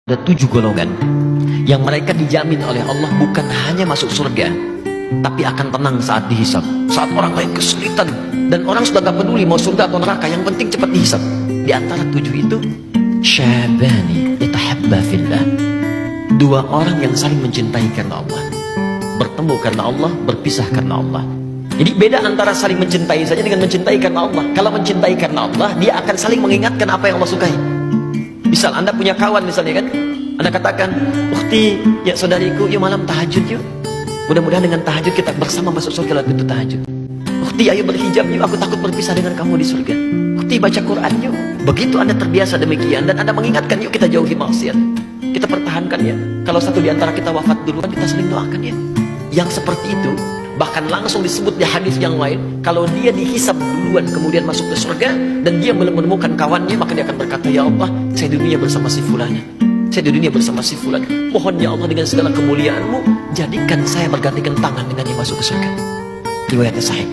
Ada 7 golongan yang mereka dijamin oleh Allah bukan hanya masuk surga, tapi akan tenang saat dihisab. Saat orang lain kesulitan dan orang sudah gak peduli mau surga atau neraka, yang penting cepat dihisab. Di antara 7 itu, syabani yatahabba fillah, 2 orang yang saling mencintai karena Allah, bertemu karena Allah, berpisah karena Allah. Jadi beda antara saling mencintai saja dengan mencintai karena Allah. Kalau mencintai karena Allah, dia akan saling mengingatkan apa yang Allah sukai. Misal Anda punya kawan misalnya kan, Anda katakan, "Ukhti, ya saudariku, yuk malam tahajud yuk. Mudah-mudahan dengan tahajud kita bersama masuk surga lewat pintu tahajud. Ukhti, ayo berhijab yuk, aku takut berpisah dengan kamu di surga. Ukhti, baca Quran yuk." Begitu Anda terbiasa demikian dan Anda mengingatkan, yuk kita jauhi maksiat, kita pertahankan ya. Kalau satu di antara kita wafat duluan, kita saling doakan ya. Yang seperti itu bahkan langsung disebut di hadis yang lain, kalau dia dihisab duluan kemudian masuk ke surga dan dia belum menemukan kawannya, maka dia akan berkata, "Ya Allah, saya di dunia bersama si fulan, saya di dunia bersama si fulan. Mohon ya Allah dengan segala kemuliaan-Mu, jadikan saya bergandengan tangan dengannya masuk ke surga." Riwayatnya sahih.